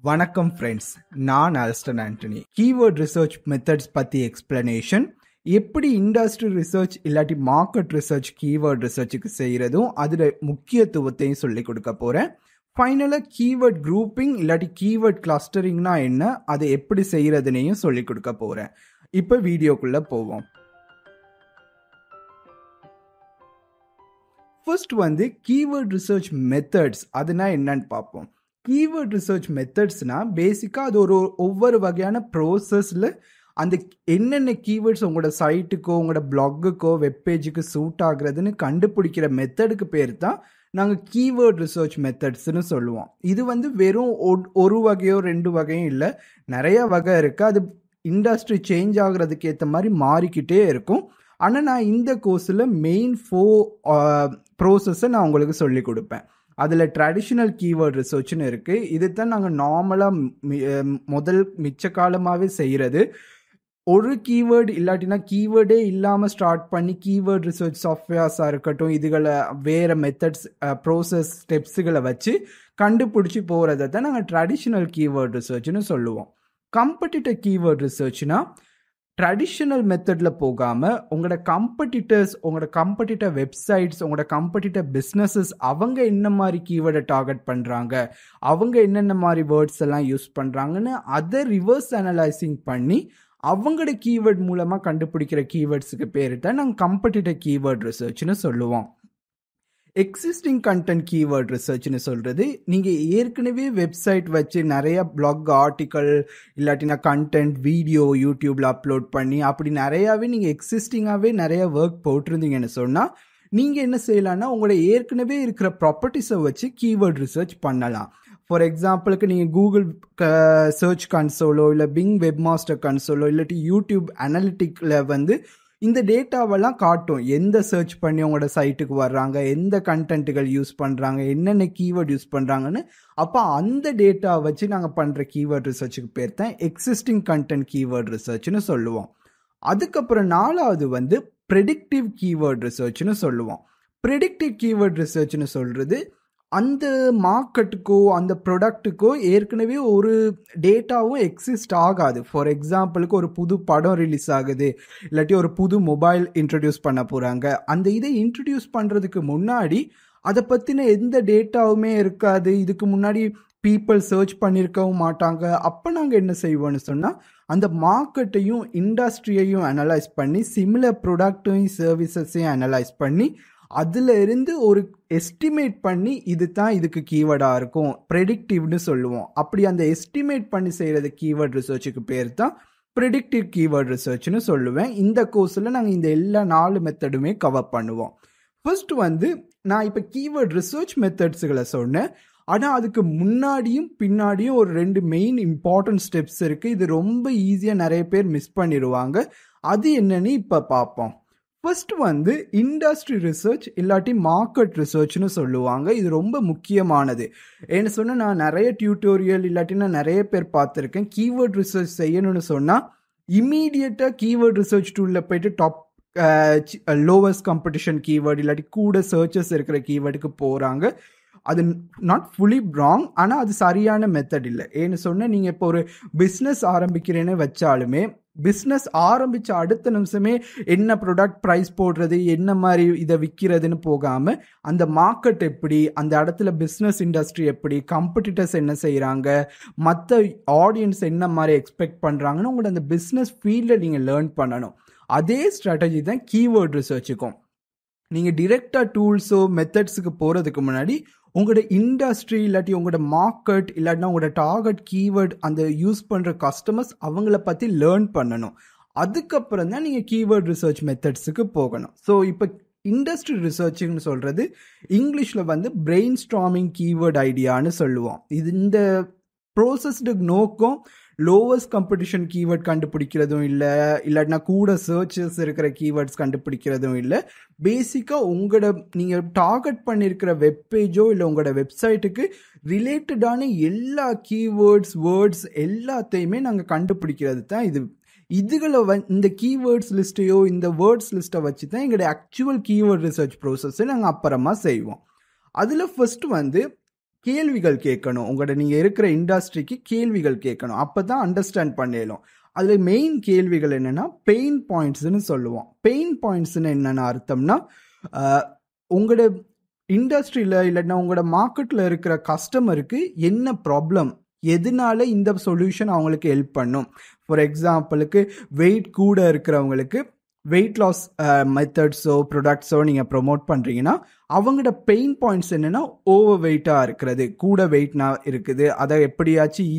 வணக்கம் ஃப்ரெண்ட்ஸ், நான் Alston Antony. Keyword research methods பற்றி எக்ஸ்பிளனேஷன், எப்படி இண்டஸ்ட்ரி ரிசர்ச் இல்லாட்டி மார்க்கெட் ரிசர்ச் கீவேர்ட் ரிசர்ச்சுக்கு செய்கிறதும் அதில் முக்கியத்துவத்தையும் சொல்லி கொடுக்க போகிறேன். ஃபைனலாக கீவேர்ட் குரூப்பிங் இல்லாட்டி கீவேர்ட் கிளஸ்டரிங்னா என்ன, அதை எப்படி செய்கிறதுனையும் சொல்லி கொடுக்க போகிறேன். இப்போ வீடியோக்குள்ளே போவோம். ஃபர்ஸ்ட் கீவேர்ட் ரிசர்ச் மெத்தட்ஸ் அதுனா என்னன்னு பார்ப்போம். கீவேர்ட் ரிசர்ச் மெத்தட்ஸ்னா பேசிக்காக அது ஒவ்வொரு வகையான ப்ரோசஸில் அந்த என்னென்ன கீவேர்ட்ஸ் உங்களோட சைட்டுக்கோ உங்களோட பிளாக்குக்கோ வெப்பேஜுக்கு சூட் ஆகுறதுன்னு கண்டுபிடிக்கிற மெத்தடுக்கு பேர் தான் நாங்கள் கீவேர்ட் ரிசர்ச் மெத்தட்ஸ்னு சொல்லுவோம். இது வெறும் ஒரு வகையோ ரெண்டு வகையும் இல்லை, நிறைய வகை இருக்குது. அது இண்டஸ்ட்ரி சேஞ்ச் ஆகுறதுக்கு ஏற்ற மாதிரி மாறிக்கிட்டே இருக்கும். ஆனால் நான் இந்த கோர்ஸில் மெயின் 4 ப்ரோசஸை நான் உங்களுக்கு சொல்லி கொடுப்பேன். அதில் ட்ரெடிஷ்னல் கீவேர்ட் ரிசர்ச்னு இருக்குது. இது தான் நாங்கள் நார்மலாக மிச்ச காலமாகவே செய்கிறது. ஒரு கீவேர்டு இல்லாட்டினா கீவேர்டே இல்லாமல் ஸ்டார்ட் பண்ணி கீவேர்ட் ரிசர்ச் சாஃப்ட்வேர்ஸாக இருக்கட்டும், இதுகளை வேறு மெத்தட்ஸ் ப்ரோசஸ் ஸ்டெப்ஸுகளை வச்சு கண்டுபிடிச்சி போகிறத தான் நாங்கள் ட்ரெடிஷ்னல் கீவேர்ட் ரிசர்ச்னு சொல்லுவோம். காம்படிட்டிவ் கீவேர்ட் ரிசர்ச்னா ட்ரெடிஷ்னல் மெத்தடில் போகாமல் உங்களோட காம்படிட்டர்ஸ், உங்களோட காம்படிட்டர் வெப்சைட்ஸ், உங்களோட காம்படிட்டர் பிஸ்னஸஸ் அவங்க என்ன மாதிரி கீவேர்டை டார்கெட் பண்ணுறாங்க, அவங்க என்னென்ன மாதிரி வேர்ட்ஸ் எல்லாம் யூஸ் பண்ணுறாங்கன்னு அதை ரிவர்ஸ் அனலைசிங் பண்ணி அவங்களோட கீவேர்ட் மூலமாக கண்டுபிடிக்கிற கீவேர்ட்ஸுக்கு பேர் தான் நாங்கள் காம்படிட்டர் கீவேர்ட் ரிசர்ச்னு சொல்லுவோம். எக்ஸிஸ்டிங் கண்டென்ட் கீவேர்ட் ரிசர்ச்னு சொல்கிறது, நீங்கள் ஏற்கனவே வெப்சைட் வச்சு நிறைய பிளாக் ஆர்டிக்கல் இல்லாட்டினா கண்டென்ட் வீடியோ யூடியூப்பில் அப்லோட் பண்ணி அப்படி நிறையாவே நீங்கள் எக்ஸிஸ்டிங்காகவே நிறைய ஒர்க் போட்டிருந்தீங்கன்னு சொன்னால் நீங்கள் என்ன செய்யலாம்னா உங்களோட ஏற்கனவே இருக்கிற ப்ராப்பர்ட்டிஸை வச்சு கீவேர்ட் ரிசர்ச் பண்ணலாம். ஃபார் எக்ஸாம்பிளுக்கு நீங்கள் கூகுள் சர்ச் கன்சோலோ இல்லை பிங் வெப்மாஸ்டர் கன்சோலோ இல்லாட்டி யூடியூப் அனலிட்டிக்கில் இந்த டேட்டாவெல்லாம் காட்டும். எந்த சர்ச் பண்ணி உங்களோட சைட்டுக்கு வர்றாங்க, எந்த கண்டென்ட்டுகள் யூஸ் பண்ணுறாங்க, என்னென்ன கீவேர்ட் யூஸ் பண்ணுறாங்கன்னு. அப்போ அந்த டேட்டா வச்சு நாங்கள் பண்ணுற கீவேர்ட் ரிசர்ச்சுக்கு பேர் தான் எக்ஸிஸ்டிங் கண்டென்ட் கீவேர்ட் ரிசர்ச்னு சொல்லுவோம். அதுக்கப்புறம் 4வது ப்ரெடிக்டிவ் கீவேர்ட் ரிசர்ச்னு சொல்லுவோம். ப்ரெடிக்டிவ் கீவேர்ட் ரிசர்ச்னு சொல்கிறது அந்த மார்க்கெட்டுக்கோ அந்த ப்ராடக்ட்டுக்கோ ஏற்கனவே ஒரு டேட்டாவும் எக்ஸிஸ்ட் ஆகாது. ஃபார் எக்ஸாம்பிளுக்கு ஒரு புது படம் ரிலீஸ் ஆகுது, இல்லாட்டி ஒரு புது மொபைல் இன்ட்ரடியூஸ் பண்ண போகிறாங்க. அந்த இதை இன்ட்ரடியூஸ் பண்ணுறதுக்கு முன்னாடி அதை பற்றின எந்த டேட்டாவுமே இருக்காது, இதுக்கு முன்னாடி பீப்புள் சர்ச் பண்ணியிருக்கவும் மாட்டாங்க. அப்போ நாங்கள் என்ன செய்வோம்னு சொன்னால் அந்த மார்க்கெட்டையும் இண்டஸ்ட்ரியையும் அனலைஸ் பண்ணி சிமிலர் ப்ராடக்ட்டையும் சர்வீசஸையும் அனலைஸ் பண்ணி அதில் இருந்து ஒரு எஸ்டிமேட் பண்ணி இது தான் இதுக்கு கீவேர்டாக இருக்கும், ப்ரெடிக்டிவ்னு சொல்லுவோம். அப்படி அந்த எஸ்டிமேட் பண்ணி செய்கிறது கீவேர்ட் ரிசர்ச்சுக்கு பேர் தான் ப்ரெடிக்டிவ் கீவேர்ட் ரிசர்ச்னு சொல்லுவேன். இந்த கோர்ஸில் நாங்கள் இந்த எல்லா 4 மெத்தடுமே கவர் பண்ணுவோம். ஃபர்ஸ்ட் நான் இப்போ கீவேர்ட் ரிசர்ச் மெத்தட்ஸுகளை சொன்னேன். ஆனால் அதுக்கு முன்னாடியும் பின்னாடியும் ஒரு 2 மெயின் இம்பார்ட்டன்ட் ஸ்டெப்ஸ் இருக்குது. இது ரொம்ப ஈஸியாக நிறைய பேர் மிஸ் பண்ணிடுவாங்க. அது என்னன்னு இப்போ பார்ப்போம். ஃபர்ஸ்ட் இண்டஸ்ட்ரி ரிசர்ச் இல்லாட்டி மார்க்கெட் ரிசர்ச்னு சொல்லுவாங்க. இது ரொம்ப முக்கியமானது. என்ன சொன்னால் நான் நிறைய டியூட்டோரியல் இல்லாட்டினா நிறைய பேர் பார்த்துருக்கேன். கீவேர்ட் ரிசர்ச் செய்யணும்னு சொன்னால் இமீடியட்டாக கீவேர்ட் ரிசர்ச் டூலில் போயிட்டு டாப் லோவஸ்ட் காம்படிஷன் கீவேர்டு இல்லாட்டி கூட சர்ச்சஸ் இருக்கிற கீவேர்டுக்கு போகிறாங்க. அது நாட் ஃபுல்லி ராங், ஆனால் அது சரியான மெத்தட் இல்லை. ஏன்னு சொன்னால் நீங்கள் இப்போ ஒரு பிஸ்னஸ் ஆரம்பிக்கிறேன்னு வச்சாலுமே பிஸ்னஸ் ஆரம்பித்த அடுத்த நிமிஷமே என்ன ப்ராடக்ட் ப்ரைஸ் போடுறது, என்ன மாதிரி இதை விற்கிறதுன்னு போகாமல் அந்த மார்க்கெட் எப்படி, அந்த இடத்துல பிஸ்னஸ் இண்டஸ்ட்ரி எப்படி, காம்படிட்டர்ஸ் என்ன செய்கிறாங்க, மற்ற ஆடியன்ஸ் என்ன மாதிரி எக்ஸ்பெக்ட் பண்ணுறாங்கன்னு உங்களோட அந்த பிஸ்னஸ் ஃபீல்டில் நீங்கள் லேர்ன் பண்ணணும். அதே ஸ்ட்ராட்டஜி தான் கீவேர்ட் ரிசர்ச்சுக்கும். நீங்கள் டிரெக்டாக டூல்ஸோ மெத்தட்ஸுக்கு போகிறதுக்கு முன்னாடி உங்களோட இண்டஸ்ட்ரி இல்லாட்டி உங்களோட மார்க்கெட் இல்லாட்டினா உங்களோட டார்கெட் கீவேர்ட் அந்த யூஸ் பண்ணுற கஸ்டமர்ஸ் அவங்கள பற்றி லேர்ன் பண்ணணும். அதுக்கப்புறம் தான் நீங்கள் கீவேர்ட் ரிசர்ச் மெத்தட்ஸுக்கு போகணும். ஸோ இப்போ இண்டஸ்ட்ரி ரிசர்ச்சுன்னு சொல்கிறது இங்கிலீஷில் பிரெயின் ஸ்டார்மிங் கீவேர்ட் ஐடியான்னு சொல்லுவோம். இது இந்த ப்ரோசஸ்டு நோக்கம் லோவஸ்ட் காம்படிஷன் கீவேர்ட் கண்டுபிடிக்கிறதும் இல்லை, இல்லாட்டினா கூட சர்ச்சஸ் இருக்கிற கீவேர்ட்ஸ் கண்டுபிடிக்கிறதும் இல்லை. பேசிக்காக உங்களோட நீங்கள் டார்கெட் பண்ணியிருக்கிற வெப்பேஜோ இல்லை உங்களோட வெப்சைட்டுக்கு ரிலேட்டடான எல்லா கீவேர்ட்ஸ் வேர்ட்ஸ் எல்லாத்தையுமே நாங்கள் கண்டுபிடிக்கிறது தான் இது. இதுகளை இந்த கீவேர்ட்ஸ் லிஸ்ட்டையோ இந்த வேர்ட்ஸ் லிஸ்ட்டை வச்சு தான் எங்களுடைய ஆக்சுவல் கீவேர்ட் ரிசர்ச் ப்ரோசஸை நாங்கள் அப்புறமா செய்வோம். அதில் ஃபர்ஸ்ட் கேள்விகள் கேட்கணும். உங்களோட நீங்கள் இருக்கிற இண்டஸ்ட்ரிக்கு கேள்விகள் கேட்கணும். அப்போ தான் அண்டர்ஸ்டாண்ட் பண்ணலும். அதில் மெயின் கேள்விகள் என்னென்னா பெயின் பாயிண்ட்ஸ்னு சொல்லுவோம். பெயின் பாயிண்ட்ஸ்னு என்னென்ன அர்த்தம்னா, உங்களோட இண்டஸ்ட்ரியில் இல்லைன்னா உங்களோட மார்க்கெட்டில் இருக்கிற கஸ்டமருக்கு என்ன ப்ராப்ளம், எதனால இந்த சொல்யூஷன் அவங்களுக்கு ஹெல்ப் பண்ணும். ஃபார் எக்ஸாம்பிளுக்கு வெயிட் கூட இருக்கிறவங்களுக்கு வெயிட் லாஸ் மெத்தட்ஸோ ப்ரொடக்ட்ஸோ நீங்கள் ப்ரொமோட் பண்ணுறீங்கன்னா அவங்களோட பெயின் பாயிண்ட்ஸ் என்னென்னா ஓவர் வெயிட்டாக இருக்கிறது, கூட வெயிட்னா இருக்குது, அதை எப்படியாச்சும்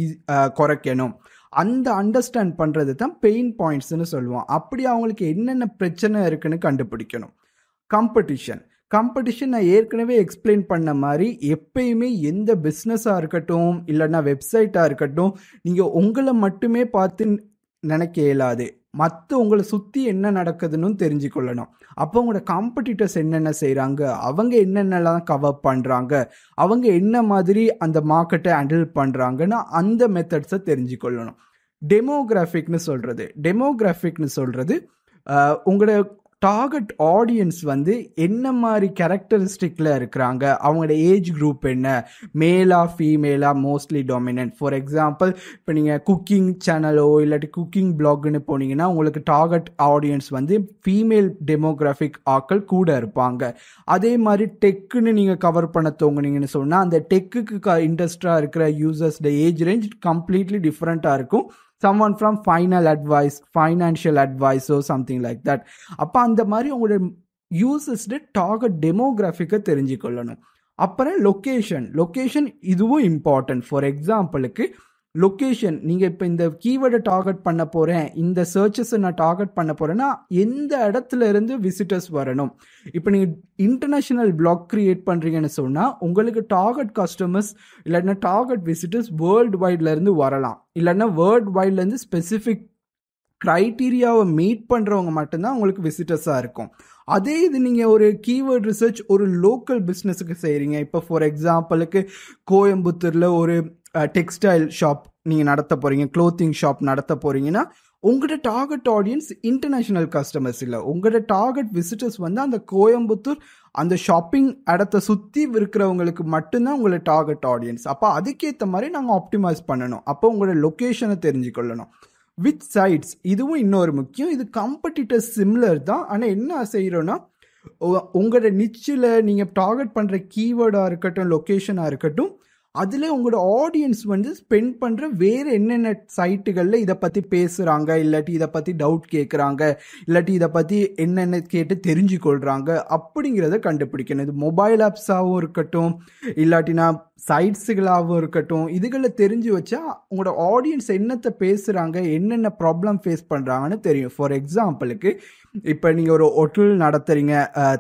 குறைக்கணும். அந்த அண்டர்ஸ்டாண்ட் பண்ணுறது தான் பெயின் பாயிண்ட்ஸ்னு சொல்லுவோம். அப்படி அவங்களுக்கு என்னென்ன பிரச்சனை இருக்குன்னு கண்டுபிடிக்கணும். காம்படிஷன் நான் ஏற்கனவே எக்ஸ்பிளைன் பண்ண மாதிரி எப்பயுமே எந்த பிஸ்னஸாக இருக்கட்டும் இல்லைன்னா வெப்சைட்டாக இருக்கட்டும், நீங்கள் உங்களை மட்டுமே பார்த்து நினைக்க இயலாது. மற்ற உங்களை சுற்றி என்ன நடக்குதுன்னு தெரிஞ்சுக்கொள்ளணும். அப்போ உங்களோட காம்படிட்டர்ஸ் என்னென்ன செய்கிறாங்க, அவங்க என்னென்னலாம் கவர் பண்ணுறாங்க, அவங்க என்ன மாதிரி அந்த மார்க்கெட்டை ஹேண்டில் பண்ணுறாங்கன்னு அந்த மெத்தட்ஸை தெரிஞ்சுக்கொள்ளணும். டெமோகிராஃபிக்னு சொல்கிறது உங்களோட டார்கெட் ஆடியன்ஸ் வந்து என்ன மாதிரி கேரக்டரிஸ்டிக்கில் இருக்கிறாங்க, அவங்களோட ஏஜ் குரூப் என்ன, மேலா ஃபீமேலா, மோஸ்ட்லி டாமினன்ட். ஃபார் எக்ஸாம்பிள் இப்போ நீங்கள் குக்கிங் சேனலோ இல்லாட்டி குக்கிங் பிளாக்னு போனீங்கன்னா உங்களுக்கு டார்கெட் ஆடியன்ஸ் வந்து ஃபீமேல் டெமோகிராஃபிக் ஆட்கள் கூட இருப்பாங்க. அதே மாதிரி டெக்குன்னு நீங்கள் கவர் பண்ண தோங்குனீங்கன்னு சொன்னால் அந்த டெக்குக்கு இன்ட்ரெஸ்டாக இருக்கிற யூசர்ஸோட ஏஜ் ரேஞ்ச் கம்ப்ளீட்லி டிஃப்ரெண்ட்டாக இருக்கும். someone from financial advice or something like that. அப்போ அந்த மாதிரி உங்களோட யூசர்ஸ்ட டார்கெட் டெமோகிராஃபிக்கை தெரிஞ்சுக்கொள்ளணும். அப்புறம் லொக்கேஷன் இதுவும் இம்பார்ட்டன்ட். ஃபார் எக்ஸாம்பிளுக்கு லொக்கேஷன், நீங்கள் இப்போ இந்த கீவேர்டை டார்கெட் பண்ண போகிறேன், இந்த சர்ச்சஸை நான் டார்கெட் பண்ண போகிறேன்னா எந்த இடத்துல இருந்து விசிட்டர்ஸ் வரணும். இப்போ நீங்கள் இன்டர்நேஷ்னல் பிளாக் க்ரியேட் பண்ணுறீங்கன்னு சொன்னால் உங்களுக்கு டார்கெட் கஸ்டமர்ஸ் இல்லைன்னா டார்கெட் விசிட்டர்ஸ் வேர்ல்டு வைட்லேருந்து வரலாம். இல்லைன்னா வேர்ல்டு வைட்லேருந்து ஸ்பெசிஃபிக் க்ரைட்டீரியாவை மீட் பண்ணுறவங்க மட்டும்தான் உங்களுக்கு விசிட்டர்ஸாக இருக்கும். அதே இது நீங்கள் ஒரு கீவேர்ட் ரிசர்ச் ஒரு லோக்கல் பிஸ்னஸுக்கு செய்கிறீங்க. இப்போ ஃபார் எக்ஸாம்பிளுக்கு கோயம்புத்தூரில் ஒரு டெக்ஸ்டைல் ஷாப் நீங்கள் நடத்த போகிறீங்க, க்ளோத்திங் ஷாப் நடத்த போகிறீங்கன்னா உங்களோட டார்கெட் ஆடியன்ஸ் இன்டர்நேஷ்னல் கஸ்டமர்ஸ் இல்லை, உங்களோட டார்கெட் விசிட்டர்ஸ் வந்து அந்த கோயம்புத்தூர் அந்த ஷாப்பிங் இடத்த சுற்றி இருக்கிறவங்களுக்கு மட்டும்தான் உங்களோட டார்கெட் ஆடியன்ஸ். அப்போ அதுக்கேற்ற மாதிரி நாங்கள் ஆப்டிமைஸ் பண்ணணும். அப்போ உங்களோட லொக்கேஷனை தெரிஞ்சுக்கொள்ளணும். வித் சைட்ஸ் இதுவும் இன்னொரு முக்கியம். இது காம்படிட்டர்ஸ் சிமிலர் தான். ஆனால் என்ன செய்கிறோன்னா உங்களோட நிச்சில் நீங்கள் டார்கெட் பண்ணுற கீவேர்டாக இருக்கட்டும் லொக்கேஷனாக இருக்கட்டும் அதில் உங்களோட ஆடியன்ஸ் வந்து ஸ்பெண்ட் பண்ணுற வேறு என்னென்ன சைட்டுகளில் இதை பற்றி பேசுகிறாங்க, இல்லாட்டி இதை பற்றி டவுட் கேட்குறாங்க, இல்லாட்டி இதை பற்றி என்னென்ன கேட்டு தெரிஞ்சுக்கொள்கிறாங்க அப்படிங்கிறத கண்டுபிடிக்கணும். இது மொபைல் ஆப்ஸாகவும் இருக்கட்டும் இல்லாட்டினா சைட்ஸுகளாகவும் இருக்கட்டும், இதுகளை தெரிஞ்சு வச்சா உங்களோட ஆடியன்ஸ் என்னத்தை பேசுகிறாங்க, என்னென்ன ப்ராப்ளம் ஃபேஸ் பண்ணுறாங்கன்னு தெரியும். ஃபார் எக்ஸாம்பிளுக்கு இப்போ நீங்கள் ஒரு ஹோட்டல் நடத்துகிறீங்க,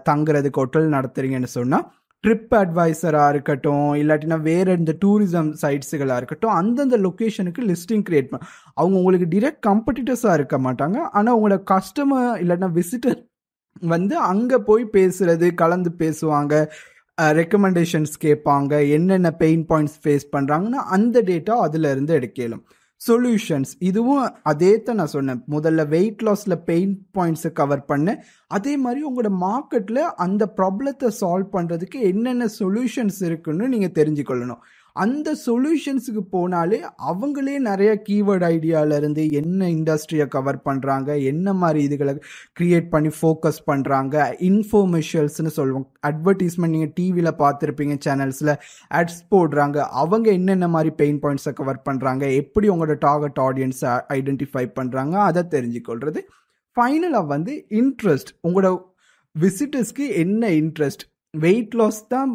தங்குறதுக்கு ஹோட்டல் நடத்துகிறீங்கன்னு சொன்னால் ட்ரிப் அட்வைசராக இருக்கட்டும் இல்லாட்டினா வேறு இந்த டூரிசம் சைட்ஸுகளாக இருக்கட்டும் அந்தந்த லொக்கேஷனுக்கு லிஸ்டிங் க்ரியேட் பண்ண அவங்க உங்களுக்கு டிரெக்ட் காம்படிட்டர்ஸாக இருக்க மாட்டாங்க. ஆனால் உங்களோட கஸ்டமர் இல்லைன்னா விசிட்டர் வந்து அங்கே போய் பேசுகிறது, கலந்து பேசுவாங்க, ரெக்கமெண்டேஷன்ஸ் கேட்பாங்க, என்னென்ன பெயின் பாயிண்ட்ஸ் ஃபேஸ் பண்ணுறாங்கன்னா அந்த டேட்டா அதில் இருந்து எடுக்கலாம். சொல்யூஷன்ஸ் இதுவும் அதே தான் நான் சொன்னேன். முதல்ல வெயிட் லாஸில் பெயின் பாயிண்ட்ஸை கவர் பண்ணேன். அதே மாதிரி உங்களோட மார்க்கெட்டில் அந்த ப்ராப்ளத்தை சால்வ் பண்ணுறதுக்கு என்னென்ன சொல்யூஷன்ஸ் இருக்குன்னு நீங்கள் தெரிஞ்சுக்கொள்ளணும். அந்த சொல்யூஷன்ஸுக்கு போனாலே அவங்களே நிறைய கீவேர்ட் ஐடியாவிலேருந்து என்ன இண்டஸ்ட்ரியை கவர் பண்ணுறாங்க, என்ன மாதிரி இதுகளை க்ரியேட் பண்ணி ஃபோக்கஸ் பண்ணுறாங்க, இன்ஃபோமெஷன்ஸ்னு சொல்லுவோம். அட்வர்டைஸ்மெண்ட் நீங்கள் டிவியில் பார்த்துருப்பீங்க, சேனல்ஸில் ஆட்ஸ் போடுறாங்க, அவங்க என்னென்ன மாதிரி பெயின் பாயிண்ட்ஸை கவர் பண்ணுறாங்க, எப்படி உங்களோட டார்கெட் ஆடியன்ஸை ஐடென்டிஃபை பண்ணுறாங்க அதை தெரிஞ்சுக்கொள்கிறது. ஃபைனலாக வந்து இன்ட்ரெஸ்ட், உங்களோட விசிட்டர்ஸ்க்கு என்ன இன்ட்ரெஸ்ட். வெயிட் லாஸ் தான்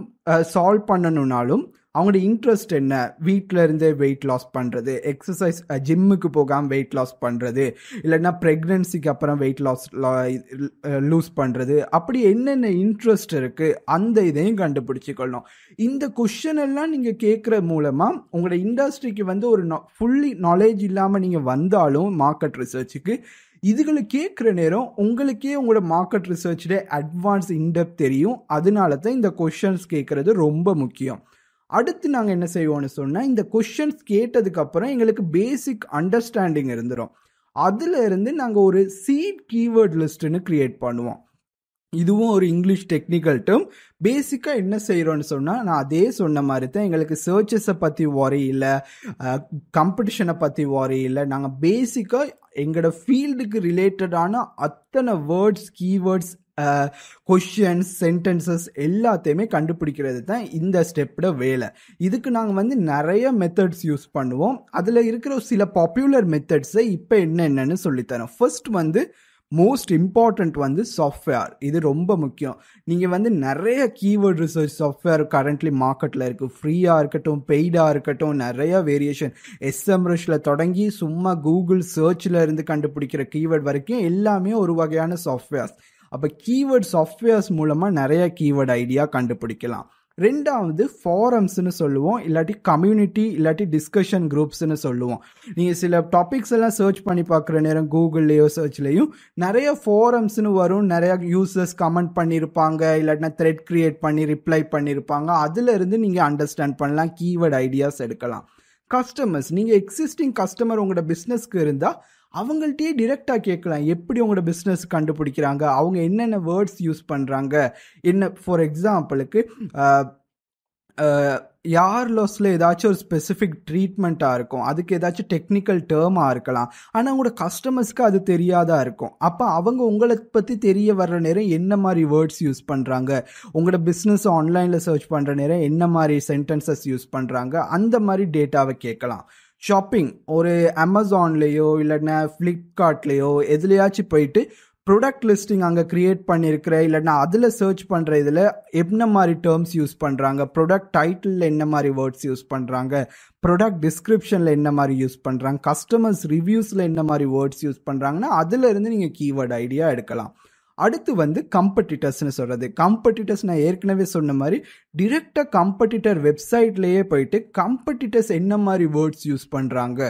சால்வ் பண்ணணுன்னாலும் அவங்களோட இன்ட்ரெஸ்ட் என்ன, வீட்டில் இருந்தே வெயிட் லாஸ் பண்ணுறது, எக்ஸசைஸ் ஜிம்முக்கு போகாமல் வெயிட் லாஸ் பண்ணுறது, இல்லைன்னா ப்ரெக்னென்சிக்கு அப்புறம் வெயிட் லூஸ் பண்ணுறது, அப்படி என்னென்ன இன்ட்ரெஸ்ட் இருக்குது அந்த இதையும் கண்டுபிடிச்சிக்கொள்ளணும். இந்த கொஷன் எல்லாம் நீங்கள் கேட்குற மூலமாக உங்களோட இண்டஸ்ட்ரிக்கு வந்து ஒரு ஃபுல்லி நாலேஜ் இல்லாமல் நீங்கள் வந்தாலும் மார்க்கெட் ரிசர்ச்சுக்கு இதுகளை கேட்குற நேரம் உங்களுக்கே உங்களோட மார்க்கெட் ரிசர்ச்சில் அட்வான்ஸ் இன்டெப்த் தெரியும். அதனால தான் இந்த கொஷன்ஸ் கேட்குறது ரொம்ப முக்கியம். அடுத்து நாங்கள் என்ன செய்வோம்னு சொன்னால் இந்த கொஷன்ஸ் கேட்டதுக்கப்புறம் எங்களுக்கு பேசிக் அண்டர்ஸ்டாண்டிங் இருந்துடும். அதில் இருந்து நாங்கள் ஒரு சீட் கீவேர்ட் லிஸ்ட்டுன்னு க்ரியேட் பண்ணுவோம். இதுவும் ஒரு இங்கிலீஷ் டெக்னிக்கல் டேர்ம். பேசிக்கா என்ன செய்யறோம்னு சொன்னா, நான் அதே சொன்ன மாதிரி தான், எங்களுக்கு சர்ச்சஸை பத்தி worry இல்ல, காம்படிஷனை பத்தி worry இல்ல. நாங்க பேசிக்கா எங்களோட ஃபீல்டுக்கு ரிலேட்டடான அத்தனை வேர்ட்ஸ், கீவேர்ட்ஸ், கொஷின்ஸ், சென்டென்சஸ் எல்லாத்தையுமே கண்டுபிடிக்கிறது தான் இந்த ஸ்டெப்போட வேலை. இதுக்கு நாங்கள் நிறைய மெத்தட்ஸ் யூஸ் பண்ணுவோம். அதில் இருக்கிற சில பாப்புலர் மெத்தட்ஸை இப்போ என்னென்னு சொல்லித்தரோம். First most important software. இது ரொம்ப முக்கியம். நீங்கள் நிறைய கீவேர்ட் ரிசர்ச் சாஃப்ட்வேர் கரண்ட்லி மார்க்கெட்டில் இருக்குது. ஃப்ரீயாக இருக்கட்டும், பெய்டாக இருக்கட்டும், நிறைய வேரியேஷன். SMrushல தொடங்கி சும்மா கூகுள் சர்ச்சில் இருந்து கண்டுபிடிக்கிற கீவேர்ட் வரைக்கும் எல்லாமே ஒரு வகையான சாஃப்ட்வேர்ஸ். அப்போ கீவேர்ட் சாஃப்ட்வேர்ஸ் மூலமாக நிறைய கீவேர்ட் ஐடியா கண்டுபிடிக்கலாம். ரெண்டாவது ஃபாரம்ஸ்னு சொல்லுவோம், இல்லாட்டி கம்யூனிட்டி, இல்லாட்டி டிஸ்கஷன் குரூப்ஸ்னு சொல்லுவோம். நீங்கள் சில டாபிக்ஸ் எல்லாம் சர்ச் பண்ணி பார்க்குற நேரம் கூகுள்லேயோ சர்ச்லேயும் நிறைய ஃபாரம்ஸ்னு வரும். நிறைய யூசர்ஸ் கமெண்ட் பண்ணியிருப்பாங்க, இல்லாட்டினா த்ரெட் கிரியேட் பண்ணி ரிப்ளை பண்ணியிருப்பாங்க. அதிலிருந்து நீங்கள் அண்டர்ஸ்டாண்ட் பண்ணலாம், கீவேர்ட் ஐடியாஸ் எடுக்கலாம். கஸ்டமர்ஸ், நீங்கள் எக்ஸிஸ்டிங் கஸ்டமர் உங்களோட பிஸ்னஸ்க்கு இருந்தால் அவங்கள்ட்டயே டிரெக்டாக கேட்கலாம், எப்படி உங்களோட பிஸ்னஸ் கண்டுபிடிக்கிறாங்க, அவங்க என்னென்ன வேர்ட்ஸ் யூஸ் பண்ணுறாங்க, என்ன. ஃபார் எக்ஸாம்பிளுக்கு யார்லோஸில் ஏதாச்சும் ஒரு ஸ்பெசிஃபிக் ட்ரீட்மெண்ட்டாக இருக்கும், அதுக்கு ஏதாச்சும் டெக்னிக்கல் டேர்மாக இருக்கலாம். ஆனால் உங்களோட கஸ்டமர்ஸ்க்கு அது தெரியாதா இருக்கும். அப்போ அவங்க உங்களை பற்றி தெரிய வர்ற நேரம் என்ன மாதிரி வேர்ட்ஸ் யூஸ் பண்ணுறாங்க, உங்களோட பிஸ்னஸ் ஆன்லைனில் சர்ச் பண்ணுற நேரம் என்ன மாதிரி சென்டென்சஸ் யூஸ் பண்ணுறாங்க, அந்த மாதிரி டேட்டாவை கேட்கலாம். ஷாப்பிங், ஒரு அமேசான்லேயோ இல்லைன்னா ஃப்ளிப்கார்ட்லேயோ எதுலையாச்சும் போயிட்டு ப்ராடக்ட் லிஸ்டிங் அங்கே க்ரியேட் பண்ணியிருக்கிற, இல்லைன்னா அதில் சர்ச் பண்ணுற இதில் என்ன மாதிரி டேர்ம்ஸ் யூஸ் பண்ணுறாங்க, ப்ராடக்ட் டைட்டிலில் என்ன மாதிரி வேர்ட்ஸ் யூஸ் பண்ணுறாங்க, ப்ராடக்ட் டிஸ்கிரிப்ஷனில் என்ன மாதிரி யூஸ் பண்ணுறாங்க, கஸ்டமர்ஸ் ரிவ்யூஸில் என்ன மாதிரி வேர்ட்ஸ் யூஸ் பண்ணுறாங்கன்னா அதிலிருந்து நீங்கள் கீவேர்ட் ஐடியா எடுக்கலாம். அடுத்து கம்பெட்டிட்டர்ஸ்னு சொல்கிறது. கம்பெட்டிட்டர்ஸ் நான் ஏற்கனவே சொன்ன மாதிரி டிரெக்டாக கம்பெட்டிட்டர் வெப்சைட்லேயே போயிட்டு கம்பெட்டிட்டர்ஸ் என்ன மாதிரி வேர்ட்ஸ் யூஸ் பண்ணுறாங்க,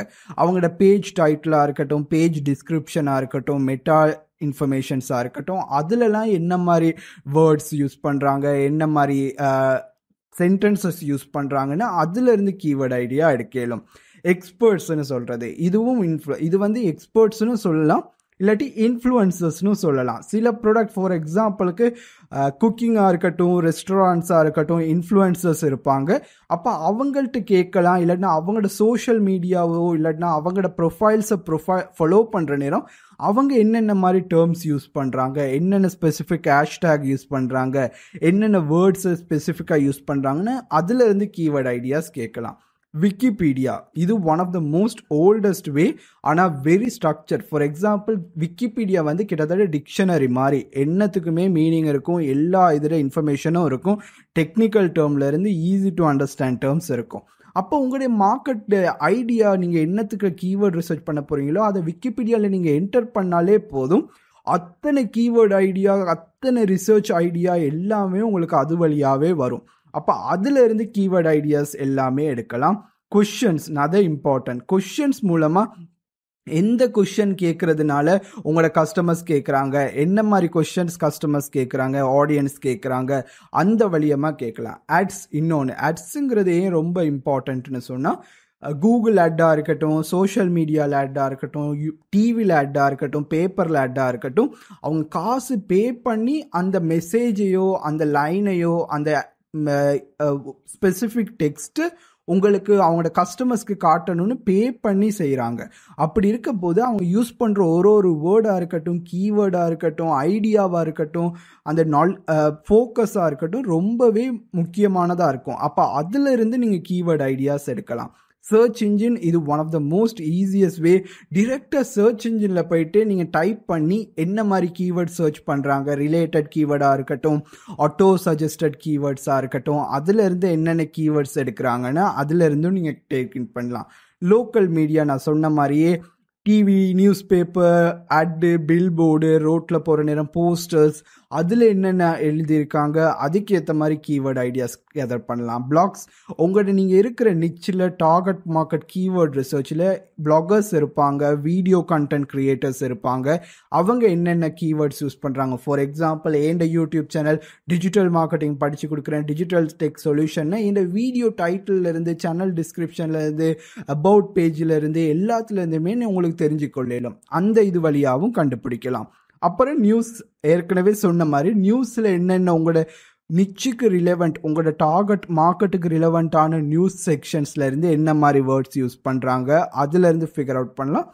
அவங்களோட பேஜ் டைட்டிலாக இருக்கட்டும், பேஜ் டிஸ்கிரிப்ஷனாக இருக்கட்டும், மெட்டா இன்ஃபர்மேஷன்ஸாக இருக்கட்டும், அதிலலாம் என்ன மாதிரி வேர்ட்ஸ் யூஸ் பண்ணுறாங்க, என்ன மாதிரி சென்டென்சஸ் யூஸ் பண்ணுறாங்கன்னா அதிலிருந்து கீவேர்ட் ஐடியா எடுக்கலும். எக்ஸ்பர்ட்ஸ்னு சொல்கிறது, இதுவும் இது எக்ஸ்பர்ட்ஸ்னு சொல்லலாம், இல்லாட்டி இன்ஃப்ளூயன்சர்ஸ்னு சொல்லலாம். சில ப்ராடக்ட், ஃபார் எக்ஸாம்பிளுக்கு குக்கிங்காக இருக்கட்டும், ரெஸ்டாரண்ட்ஸாக இருக்கட்டும், இன்ஃப்ளூயன்சர்ஸ் இருப்பாங்க. அப்போ அவங்கள்ட்ட கேட்கலாம், இல்லாட்டினா அவங்களோட சோஷியல் மீடியாவோ இல்லாட்டினா அவங்களோட ப்ரொஃபைல்ஸை ஃபாலோ பண்ணுற நேரம் அவங்க என்னென்ன மாதிரி டேர்ம்ஸ் யூஸ் பண்ணுறாங்க, என்னென்ன ஸ்பெசிஃபிக் ஹேஷ்டேக் யூஸ் பண்ணுறாங்க, என்னென்ன வேர்ட்ஸை ஸ்பெசிஃபிக்காக யூஸ் பண்ணுறாங்கன்னு அதிலிருந்து கீவேர்ட் ஐடியாஸ் கேட்கலாம். விக்கிபீடியா, இது one of the most oldest way, ஆனால் very structure. For example Wikipedia கிட்டத்தட்ட டிக்ஷனரி மாதிரி, என்னத்துக்குமே மீனிங் இருக்கும், எல்லா இதில் இன்ஃபர்மேஷனும் இருக்கும், டெக்னிக்கல் டேர்ம்லேருந்து ஈஸி டு அண்டர்ஸ்டாண்ட் டேர்ம்ஸ் இருக்கும். அப்போ உங்களுடைய மார்க்கெட் ஐடியா, நீங்கள் என்னத்துக்கு கீவேர்ட் ரிசர்ச் பண்ண போகிறீங்களோ அதை விக்கிபீடியாவில் நீங்கள் என்டர் பண்ணாலே போதும், அத்தனை கீவேர்ட் ஐடியா, அத்தனை ரிசர்ச் ஐடியா எல்லாமே உங்களுக்கு அது வழியாகவே வரும். அப்போ அதிலிருந்து கீவேர்ட் ஐடியாஸ் எல்லாமே எடுக்கலாம். கொஷின்ஸ், அதே இம்பார்ட்டன்ட். கொஷின்ஸ் மூலமாக எந்த கொஷின் கேட்கறதுனால உங்களோட கஸ்டமர்ஸ் கேட்குறாங்க, என்ன மாதிரி கொஷின்ஸ் கஸ்டமர்ஸ் கேட்குறாங்க, ஆடியன்ஸ் கேட்குறாங்க, அந்த வழியமாக கேட்கலாம். ஆட்ஸ், இன்னொன்று ஆட்ஸுங்கிறது ஏன் ரொம்ப இம்பார்ட்டன்ட்னு சொன்னால், கூகுள் ஆட்டாக இருக்கட்டும், சோஷியல் மீடியாவில் ஆட்டாக இருக்கட்டும், டிவியில் ஆட்டாக இருக்கட்டும், பேப்பரில் ஆட்டாக இருக்கட்டும், அவங்க காசு பே பண்ணி அந்த மெசேஜையோ அந்த லைனையோ அந்த ஸ்பெசிஃபிக் டெக்ஸ்ட்டு உங்களுக்கு அவங்களோட கஸ்டமர்ஸ்க்கு காட்டணும்னு பே பண்ணி செய்கிறாங்க. அப்படி இருக்கும் போது அவங்க யூஸ் பண்ணுற ஒரு வேர்டாக இருக்கட்டும், கீவேர்டாக இருக்கட்டும், ஐடியாவாக இருக்கட்டும், அந்த ஃபோக்கஸாக இருக்கட்டும், ரொம்பவே முக்கியமானதாக இருக்கும். அப்போ அதிலிருந்து நீங்கள் கீவேர்ட் ஐடியாஸ் எடுக்கலாம். சர்ச் இன்ஜின், இது one of the most easiest way. டிரெக்டாக சர்ச் இன்ஜினில் போயிட்டு நீங்கள் டைப் பண்ணி என்ன மாதிரி கீவேர்ட் சர்ச் பண்ணுறாங்க, ரிலேட்டட் கீவேர்டாக இருக்கட்டும், ஆட்டோ சஜஸ்டட் கீவேர்ட்ஸாக இருக்கட்டும், அதிலிருந்து என்னென்ன கீவேர்ட்ஸ் எடுக்கிறாங்கன்னா அதிலிருந்தும் நீங்கள் டேக் இன் பண்ணலாம். லோக்கல் மீடியா, நான் சொன்ன மாதிரியே TV, news paper, at, Billboard, ரோட்டில் போகிற நேரம் போஸ்டர்ஸ், அதில் என்னென்ன எழுதியிருக்காங்க அதுக்கேற்ற மாதிரி கீவேர்ட் ஐடியாஸ் கேதர் பண்ணலாம். பிளாக்ஸ், உங்கள்கிட்ட நீங்கள் இருக்கிற நிச்சில் டார்கெட் மார்க்கெட் கீவேர்ட் ரிசர்ச்சில் பிளாகர்ஸ் இருப்பாங்க, வீடியோ கண்டென்ட் கிரியேட்டர்ஸ் இருப்பாங்க, அவங்க என்னென்ன கீவேர்ட்ஸ் யூஸ் பண்ணுறாங்க. For example N YouTube channel digital marketing படித்து கொடுக்குறேன், டிஜிட்டல் டெக் சொல்யூஷன், இந்த வீடியோ டைட்டிலிருந்து, சேனல் டிஸ்கிரிப்ஷன்லேருந்து, அபவுட் பேஜில் இருந்து, எல்லாத்துலேருந்துமே உங்களுக்கு தெரிஞ்சுக்கொள்ளலாம். அந்த இது வழியாகவும் கண்டுபிடிக்கலாம். அப்புறம் நியூஸ், ஏற்கனவே சொன்ன மாதிரி நியூஸில் என்னென்ன உங்களோட நிச்சுக்கு ரிலவெண்ட், உங்களோட டார்கெட் மார்க்கெட்டுக்கு ரிலவெண்ட்டான நியூஸ் செக்ஷன்ஸ்ல இருந்து என்ன மாதிரி வேர்ட்ஸ் யூஸ் பண்ணுறாங்க அதுலேருந்து ஃபிகர் அவுட் பண்ணலாம்.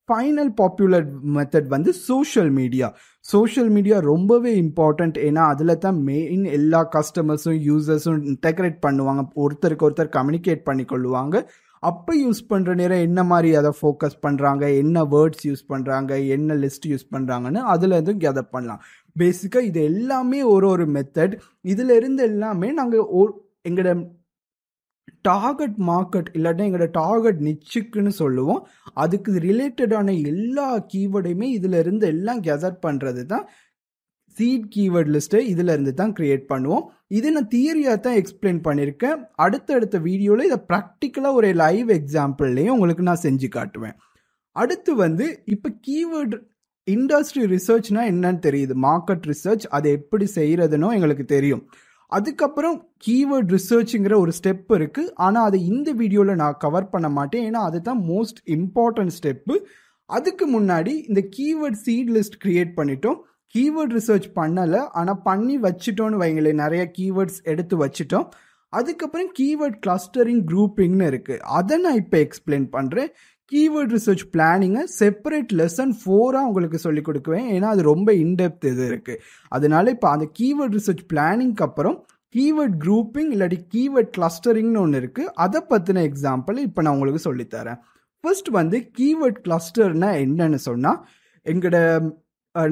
ஃபைனல் பாப்புலர் மெத்தட் வந்து சோஷியல் மீடியா. சோஷியல் மீடியா ரொம்பவே இம்பார்ட்டண்ட். ஏன்னா அதில் தான் மெயின் எல்லா கஸ்டமர்ஸும் யூசர்ஸும் இன்டெகிரேட் பண்ணுவாங்க, ஒருத்தருக்கு ஒருத்தர் கம்யூனிகேட் பண்ணி கொள்ளுவாங்க. அப்போ யூஸ் பண்ணுற நேரம் என்ன மாதிரி அதை ஃபோக்கஸ் பண்ணுறாங்க, என்ன வேர்ட்ஸ் யூஸ் பண்ணுறாங்க, என்ன லிஸ்ட் யூஸ் பண்ணுறாங்கன்னு அதுலேருந்து கெதர் பண்ணலாம். பேசிக்காக இது எல்லாமே ஒரு மெத்தட். இதில் இருந்து எல்லாமே நாங்கள் எங்களோட டார்கெட் மார்க்கெட் இல்லாட்டா எங்களோட டார்கெட் நிச்சுக்குன்னு சொல்லுவோம். அதுக்கு ரிலேட்டடான எல்லா கீவேர்டையுமே இதில் இருந்து எல்லாம் கெதர் பண்ணுறது தான் சீட் கீவேர்ட் லிஸ்ட்டை இதில் இருந்து தான் கிரியேட் பண்ணுவோம். இது நான் தியரியாக தான் எக்ஸ்பிளைன் பண்ணியிருக்கேன். அடுத்தடுத்த வீடியோவில் இதை ப்ராக்டிக்கலாக ஒரு லைவ் எக்ஸாம்பிள்லேயும் உங்களுக்கு நான் செஞ்சு காட்டுவேன். அடுத்து வந்து இப்போ கீவேர்டு இண்டஸ்ட்ரி ரிசர்ச்னா என்னன்னு தெரியுது, மார்க்கெட் ரிசர்ச் அதை எப்படி செய்கிறதுனோ எங்களுக்கு தெரியும். அதுக்கப்புறம் கீவேர்ட் ரிசர்ச்சுங்கிற ஒரு ஸ்டெப் இருக்குது. ஆனால் அதை இந்த வீடியோவில் நான் கவர் பண்ண மாட்டேன், ஏன்னா அதுதான் மோஸ்ட் இம்பார்ட்டன்ட் ஸ்டெப்பு. அதுக்கு முன்னாடி இந்த கீவேர்ட் சீட் லிஸ்ட் கிரியேட் பண்ணிட்டோம். கீவேர்ட் ரிசர்ச் பண்ணலை, ஆனால் பண்ணி வச்சுட்டோன்னு வைங்களேன், நிறைய கீவேர்ட்ஸ் எடுத்து வச்சுட்டோம். அதுக்கப்புறம் கீவேர்ட் கிளஸ்டரிங் குரூப்பிங்னு இருக்குது, அதை நான் இப்போ எக்ஸ்பிளைன் பண்ணுறேன். கீவேர்ட் ரிசர்ச் பிளானிங்கை செப்பரேட் லெசன் 4 உங்களுக்கு சொல்லிக் கொடுக்குவேன், ஏன்னா அது ரொம்ப இன்டெப்த் இது இருக்குது. அதனால இப்போ அந்த கீவேர்ட் ரிசர்ச் பிளானிங்க்கு அப்புறம் கீவேர்ட் குரூப்பிங் இல்லாட்டி கீவேர்ட் கிளஸ்டரிங்னு ஒன்று இருக்குது. அதை பற்றின எக்ஸாம்பிள் இப்போ நான் உங்களுக்கு சொல்லித்தரேன். ஃபர்ஸ்ட் வந்து கீவேர்ட் கிளஸ்டர்னா என்னன்னு சொன்னால், எங்களோட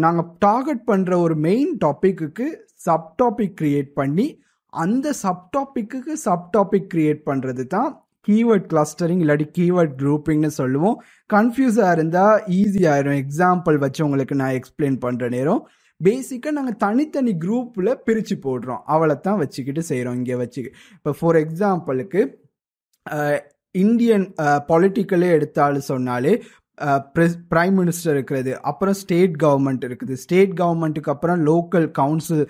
நாங்கள் டார்கெட் பண்ணுற ஒரு மெயின் டாப்பிக்கு சப்டாபிக் க்ரியேட் பண்ணி அந்த சப்டாபிக்கு சப்டாபிக் க்ரியேட் பண்ணுறது தான் கீவேர்ட் கிளஸ்டரிங் இல்லாட்டி கீவேர்ட் குரூப்பிங்னு சொல்லுவோம். கன்ஃபியூஸாக இருந்தால் ஈஸியாகிடும். எக்ஸாம்பிள் வச்சு உங்களுக்கு நான் எக்ஸ்பிளைன் பண்ணுற நேரம் பேசிக்காக நாங்கள் தனித்தனி குரூப்பில் பிரித்து போடுறோம், அவளை தான் வச்சுக்கிட்டு செய்கிறோம். இங்கே வச்சுக்க இப்போ ஃபார் எக்ஸாம்பிளுக்கு இந்தியன் பொலிட்டிக்கலே எடுத்தாலும் சொன்னாலே பிரைம் மினிஸ்டர் இருக்கிறது, அப்புறம் ஸ்டேட் கவர்மெண்ட் இருக்குது, ஸ்டேட் கவர்மெண்ட்டுக்கு அப்புறம் லோக்கல் கவுன்சில்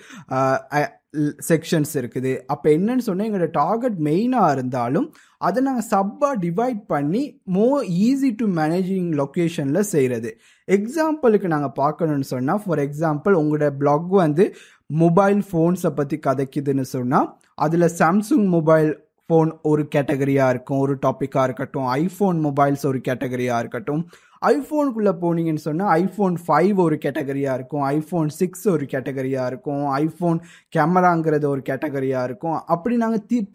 செக்ஷன்ஸ் இருக்குது. அப்போ என்னன்னு சொன்னால் எங்களோட டார்கெட் மெயினாக இருந்தாலும் அதை நாங்கள் சப்பாக டிவைட் பண்ணி மோர் ஈஸி டு மேனேஜிங் லொக்கேஷனில் செய்கிறது. எக்ஸாம்பிளுக்கு நாங்கள் பார்க்கணுன்னு சொன்னால், ஃபார் எக்ஸாம்பிள் உங்களோட பிளாக் வந்து மொபைல் ஃபோன்ஸை பற்றி கதைக்குதுன்னு சொன்னால் அதில் சாம்சங் மொபைல் ஃபோன் ஒரு கேட்டகரியாக இருக்கும், ஒரு டாப்பிக்காக இருக்கட்டும். ஐஃபோன் மொபைல்ஸ் ஒரு கேட்டகரியாக இருக்கட்டும். ஐஃபோனுக்குள்ளே போனீங்கன்னு சொன்னால் ஐஃபோன் 5 ஒரு கேட்டகரியாக இருக்கும், ஐஃபோன் 6 ஒரு கேட்டகரியாக இருக்கும், ஐஃபோன் கேமராங்கிறது ஒரு கேட்டகரியாக இருக்கும். அப்படி நாங்கள்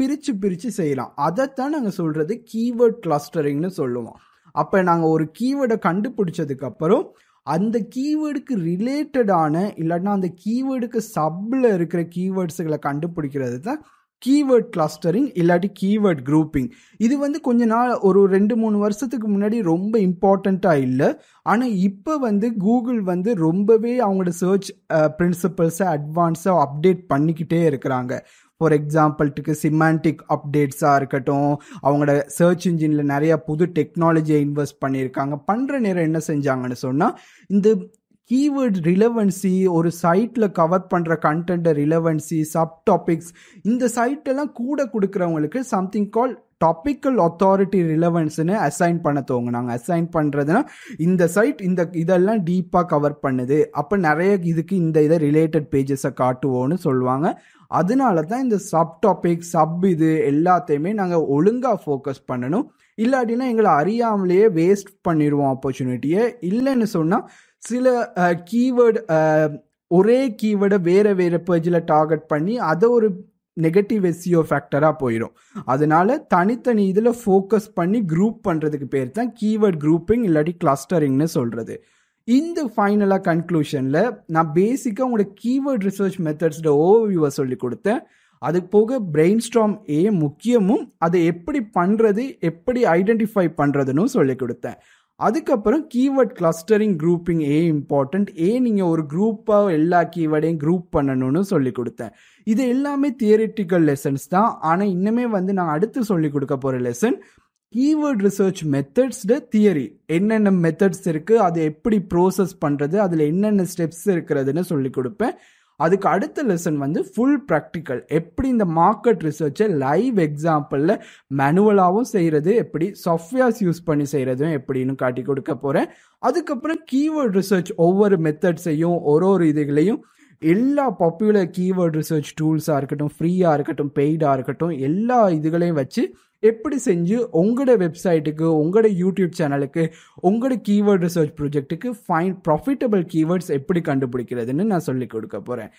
பிரித்து செய்யலாம். அதைத்தான் நாங்கள் சொல்கிறது கீவேர்ட் கிளஸ்டரிங்னு சொல்லுவோம். அப்போ நாங்கள் ஒரு கீவேர்டை கண்டுபிடிச்சதுக்கப்புறம் அந்த கீவேர்டுக்கு ரிலேட்டடான இல்லைன்னா அந்த கீவேர்டுக்கு சப்பில் இருக்கிற கீவேர்ட்ஸுகளை கண்டுபிடிக்கிறது தான் கீவேர்ட் கிளஸ்டரிங் இல்லாட்டி கீவேர்ட் குரூப்பிங். இது வந்து கொஞ்ச நாள் ஒரு 2-3 வருஷத்துக்கு முன்னாடி ரொம்ப இம்பார்ட்டண்ட்டாக இல்லை. ஆனால் இப்போ வந்து கூகுள் வந்து ரொம்பவே அவங்களோட சர்ச் பிரின்சிபல்ஸை அட்வான்ஸாக அப்டேட் பண்ணிக்கிட்டே இருக்கிறாங்க. ஃபார் எக்ஸாம்பிள்ட்டுக்கு சிமாண்டிக் அப்டேட்ஸாக இருக்கட்டும், அவங்களோட சர்ச் இன்ஜினில் நிறையா புது டெக்னாலஜியை இன்வெஸ்ட் பண்ணியிருக்காங்க. பண்ணுற நேரம் என்ன செஞ்சாங்கன்னு சொன்னால், இந்த கீவேர்ட் ரிலவன்சி, ஒரு சைட்டில் கவர் பண்ணுற கண்டென்ட் ரிலவன்சி, சப் டாபிக்ஸ், இந்த சைட்டெல்லாம் கூட கொடுக்குறவங்களுக்கு சம்திங் கால் டாபிக்கல் அத்தாரிட்டி ரிலவன்ஸ்னு அசைன் பண்ண துவங்கினாங்க. அசைன் பண்ணுறதுனா இந்த சைட் இதெல்லாம் டீப்பாக கவர் பண்ணுது, அப்போ நிறைய இதுக்கு இந்த இதை ரிலேட்டட் பேஜஸை காட்டுவோன்னு சொல்லுவாங்க. அதனால தான் இந்த சப் டாபிக் இது எல்லாத்தையுமே நாங்கள் ஒழுங்காக ஃபோக்கஸ் பண்ணணும். இல்லாட்டினா எங்களை அறியாமலேயே வேஸ்ட் பண்ணிடுவோம் ஆப்பர்ச்சுனிட்டியை. இல்லைன்னு சொன்னால் சில கீவேர்டு ஒரே கீவேர்டை வேறு பேஜில் டார்கெட் பண்ணி அதை ஒரு நெகட்டிவ் எஸ்இஓ ஃபேக்டராக போயிடும். அதனால தனித்தனி இதில் ஃபோக்கஸ் பண்ணி குரூப் பண்ணுறதுக்கு பேர் தான் கீவேர்ட் குரூப்பிங் இல்லாட்டி கிளஸ்டரிங்னு சொல்கிறது. இந்த ஃபைனலாக கன்க்ளூஷனில் நான் பேசிக்காக உங்களோட கீவேர்ட் ரிசர்ச் மெத்தட்ஸோட ஓவர்வியூவை சொல்லி கொடுத்தேன். அதுக்கு போக பிரெயின் ஸ்டார்ம் முக்கியமும் அதை எப்படி பண்ணுறது, எப்படி ஐடென்டிஃபை பண்ணுறதுன்னு சொல்லி கொடுத்தேன். அதுக்கப்புறம் கீவேர்ட் கிளஸ்டரிங் குரூப்பிங் இம்பார்ட்டன்ட். நீங்கள் ஒரு குரூப்பாக எல்லா கீவேர்டையும் குரூப் பண்ணணும்னு சொல்லி கொடுத்தேன். இது எல்லாமே தியரிட்டிக்கல் லெசன்ஸ் தான். ஆனால் இன்னுமே வந்து நான் அடுத்து சொல்லி கொடுக்க போகிற லெசன் கீவேர்ட் ரிசர்ச் மெத்தட்ஸ்ட தியரி. என்னென்ன மெத்தட்ஸ் இருக்குது, அதை எப்படி ப்ரோசஸ் பண்ணுறது, அதில் என்னென்ன ஸ்டெப்ஸ் இருக்கிறதுன்னு சொல்லி கொடுப்பேன். அதுக்கு அடுத்த லெசன் வந்து ஃபுல் ப்ராக்டிக்கல், எப்படி இந்த மார்க்கெட் ரிசர்ச்சை லைவ் எக்ஸாம்பிளில் மேனுவலாகவும் செய்கிறது எப்படி, சாஃப்ட்வேர்ஸ் யூஸ் பண்ணி செய்கிறதும் எப்படின்னு காட்டி கொடுக்க போகிறேன். அதுக்கப்புறம் கீவேர்ட் ரிசர்ச் ஒவ்வொரு மெத்தட்ஸையும் ஒரு இதுகளையும் எல்லா பாப்புலர் கீவேர்ட் ரிசர்ச் டூல்ஸாக இருக்கட்டும், ஃப்ரீயாக இருக்கட்டும், பெய்டாக இருக்கட்டும், எல்லா இதுகளையும் வச்சு எப்படி செஞ்சு உங்களோட வெப்சைட்டுக்கு, உங்களோட யூடியூப் சேனலுக்கு, உங்களோட கீவேர்ட் ரிசர்ச் ப்ராஜெக்ட்டுக்கு ப்ராஃபிட்டபிள் கீவேர்ட்ஸ் எப்படி கண்டுபிடிக்கிறதுன்னு நான் சொல்லிக் கொடுக்க போகிறேன்.